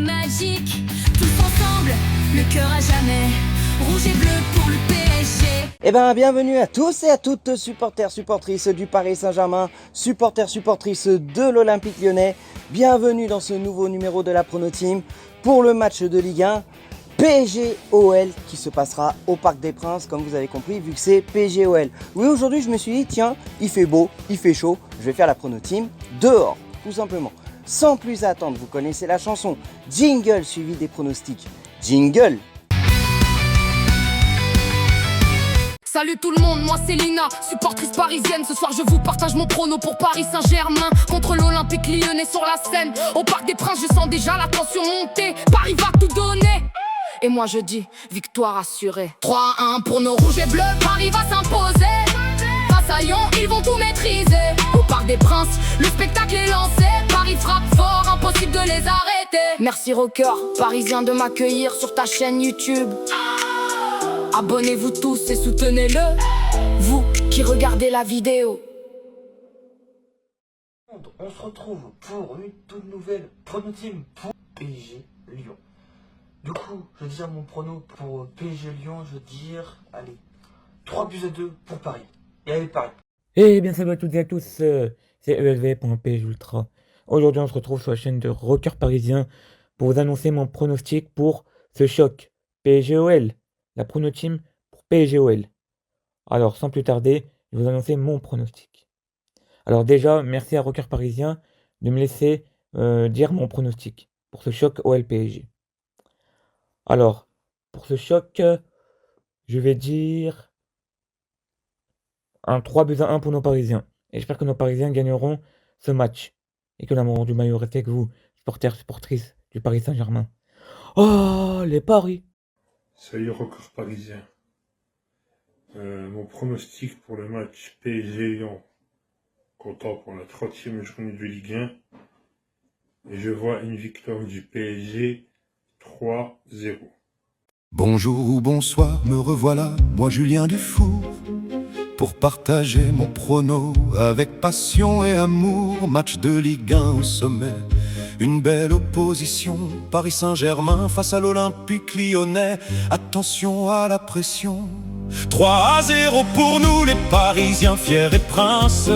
magique. Tous ensemble, le cœur à jamais. Rouge et bleu pour le PSG. Eh bien, bienvenue à tous et à toutes, supporters, supportrices du Paris Saint-Germain, supporters, supportrices de l'Olympique Lyonnais. Bienvenue dans ce nouveau numéro de la Prono Team pour le match de Ligue 1 PSG-OL qui se passera au Parc des Princes, comme vous avez compris, vu que c'est PSG-OL. Oui, aujourd'hui, je me suis dit, tiens, il fait beau, il fait chaud, je vais faire la Prono Team dehors, tout simplement. Sans plus attendre, vous connaissez la chanson. Jingle suivi des pronostics. Jingle! Salut tout le monde, moi c'est Lina, supportrice parisienne. Ce soir je vous partage mon prono pour Paris Saint-Germain contre l'Olympique Lyonnais sur la scène. Au Parc des Princes, je sens déjà la tension monter. Paris va tout donner. Et moi je dis, victoire assurée. 3-1 pour nos rouges et bleus, Paris va s'imposer. Face à Lyon, ils vont tout maîtriser. Au Parc des Princes, le spectacle est lancé. Paris frappe fort, impossible de les arrêter. Merci rocker, parisien de m'accueillir sur ta chaîne YouTube. Abonnez-vous tous et soutenez-le, vous qui regardez la vidéo. On se retrouve pour une toute nouvelle prono team pour PSG Lyon. Du coup, je vais dire mon prono pour PSG Lyon, je vais dire, allez, 3-2 pour Paris. Et allez Paris. Eh bien salut à toutes et à tous, c'est ESV.pg Ultra. Aujourd'hui on se retrouve sur la chaîne de Rocker Parisien pour vous annoncer mon pronostic pour ce choc PSG-OL. La Prono Team pour PSG-OL. Alors, sans plus tarder, je vais vous annoncer mon pronostic. Alors déjà, merci à Rocker Parisien de me laisser dire mon pronostic pour ce choc OL-PSG. Alors, pour ce choc, je vais dire un 3-1 pour nos Parisiens. Et j'espère que nos Parisiens gagneront ce match. Et que l'amour du maillot reste avec vous, supporters, supportrices du Paris Saint-Germain. Oh, les paris! Salut Rocker Parisien. Mon pronostic pour le match PSG-Lyon, comptant pour la 30e journée de Ligue 1, et je vois une victoire du PSG 3-0. Bonjour ou bonsoir, me revoilà, moi Julien Dufour, pour partager mon prono avec passion et amour. Match de Ligue 1 au sommet, une belle opposition, Paris Saint-Germain face à l'Olympique Lyonnais. Attention à la pression. 3-0 pour nous les Parisiens fiers et princes.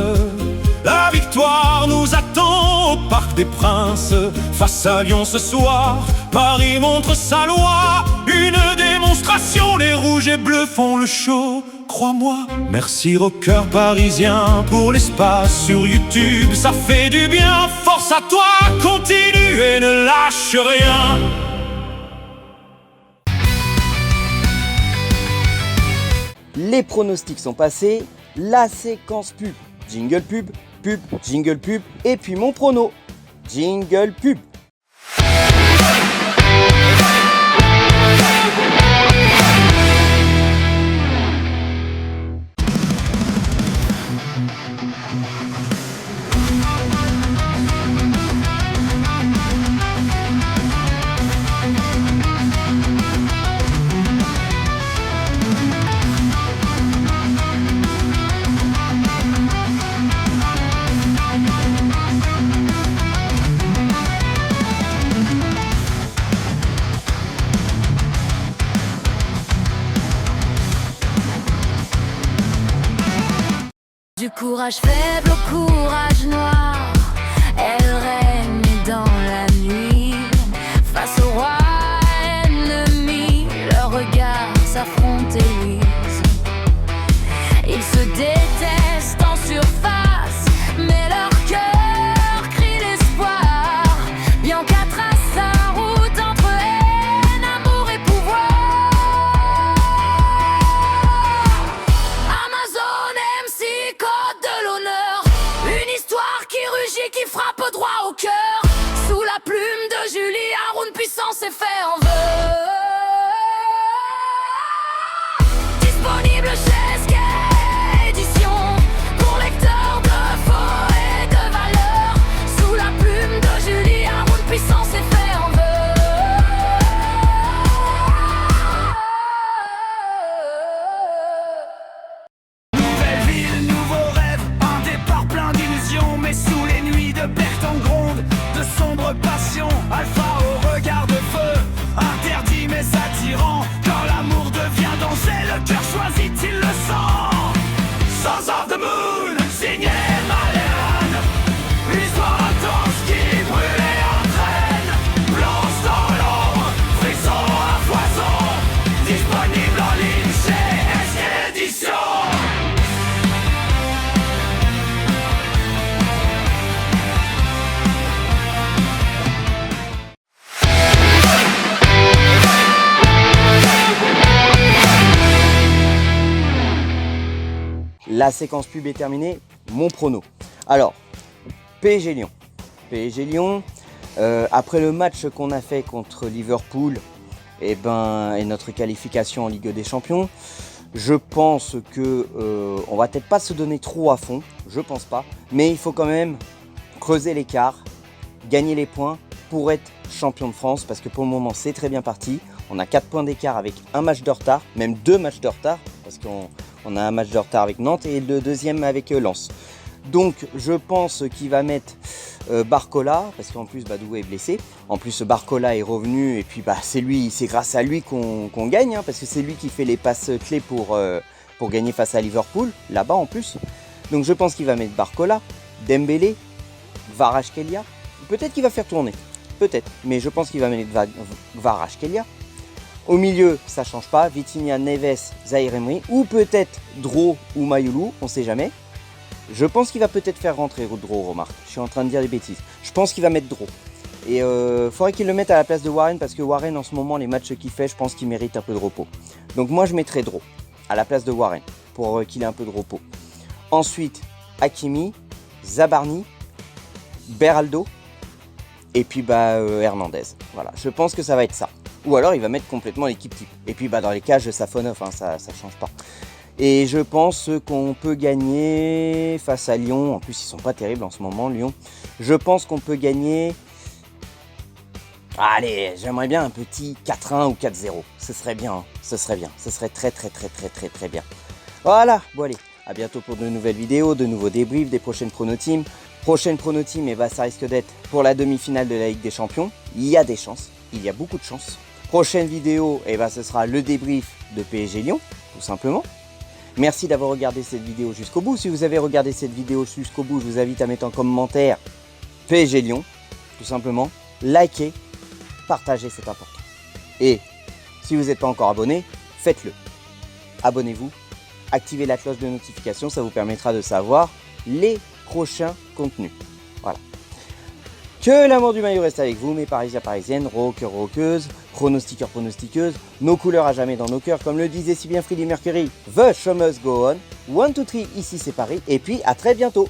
La victoire nous attend au Parc des Princes. Face à Lyon ce soir, Paris montre sa loi. Une démonstration, les rouges et bleus font le show, crois-moi. Merci Rocker Parisien pour l'espace sur YouTube. Ça fait du bien, force à toi, continue et ne lâche rien. Les pronostics sont passés, la séquence pub, jingle pub, pub, jingle pub, et puis mon prono, jingle pub. Du courage faible au courage noir, elle règne dans la nuit. Face au roi ennemi, leurs regards s'affrontent et luisent. Ils se détestent en surface, mais leur cœur crie l'espoir. Bianca trace sa route entre haine, amour et pouvoir. Amazon MC, code de l'honneur, une histoire qui rugit, qui frappe droit au cœur. Sous la plume de Julie, Haroun puissance est fait en vœu. Disponible chez Sky Édition, pour lecteurs de faux et de valeur. Sous la plume de Julie, Haroun puissance est fait en vœu. Nouvelle ville, nouveau rêve, un départ plein d'illusions. Mais sous les nuits de perte en gronde, de sombres passions, Alpha au regard La séquence pub est terminée. Mon prono. Alors, PSG Lyon. PSG Lyon, après le match qu'on a fait contre Liverpool et notre qualification en Ligue des Champions, je pense que on va peut-être pas se donner trop à fond, je pense pas, mais il faut quand même creuser l'écart, gagner les points pour être champion de France, parce que pour le moment c'est très bien parti. On a 4 points d'écart avec un match de retard, même 2 matchs de retard, parce qu'on a un match de retard avec Nantes et le deuxième avec Lens. Donc je pense qu'il va mettre Barcola, parce qu'en plus Doué est blessé. En plus Barcola est revenu et puis c'est grâce à lui qu'on gagne, hein, parce que c'est lui qui fait les passes clés pour gagner face à Liverpool, là-bas en plus. Donc je pense qu'il va mettre Barcola, Dembélé, Kvaratskhelia. Peut-être qu'il va faire tourner, peut-être, mais je pense qu'il va mettre Kvaratskhelia. Au milieu, ça change pas, Vitinha, Neves, Zaïre Emery, ou peut-être Dro ou Mayoulou, on sait jamais. Je pense qu'il va peut-être faire rentrer Dro, remarque. Je suis en train de dire des bêtises. Je pense qu'il va mettre Dro. Et faudrait qu'il le mette à la place de Warren, parce que Warren, en ce moment, les matchs qu'il fait, je pense qu'il mérite un peu de repos. Donc moi, je mettrai Dro à la place de Warren, pour qu'il ait un peu de repos. Ensuite, Hakimi, Zabarni, Beraldo, et puis Hernandez. Voilà, je pense que ça va être ça. Ou alors il va mettre complètement l'équipe type. Et puis dans les cages, Safonov, hein, ça change pas. Et je pense qu'on peut gagner face à Lyon. En plus, ils sont pas terribles en ce moment, Lyon. Je pense qu'on peut gagner... Allez, j'aimerais bien un petit 4-1 ou 4-0. Ce serait bien, hein. Ce serait bien. Ce serait très bien. Voilà, bon allez. À bientôt pour de nouvelles vidéos, de nouveaux débriefs des prochaines prono-teams. Prochaine prono-team, ça risque d'être pour la demi-finale de la Ligue des Champions. Il y a des chances. Il y a beaucoup de chances. Prochaine vidéo, ce sera le débrief de PSG Lyon, tout simplement. Merci d'avoir regardé cette vidéo jusqu'au bout. Si vous avez regardé cette vidéo jusqu'au bout, je vous invite à mettre en commentaire PSG Lyon, tout simplement. Likez, partagez, c'est important. Et si vous n'êtes pas encore abonné, faites-le. Abonnez-vous, activez la cloche de notification, ça vous permettra de savoir les prochains contenus. Voilà. Que l'amour du maillot reste avec vous, mes Parisiens, Parisiennes, rockeurs, rockeuses, pronostiqueurs, pronostiqueuses, nos couleurs à jamais dans nos cœurs, comme le disait si bien Freddie Mercury, The Show Must Go On, 1, 2, 3, ici c'est Paris, et puis à très bientôt.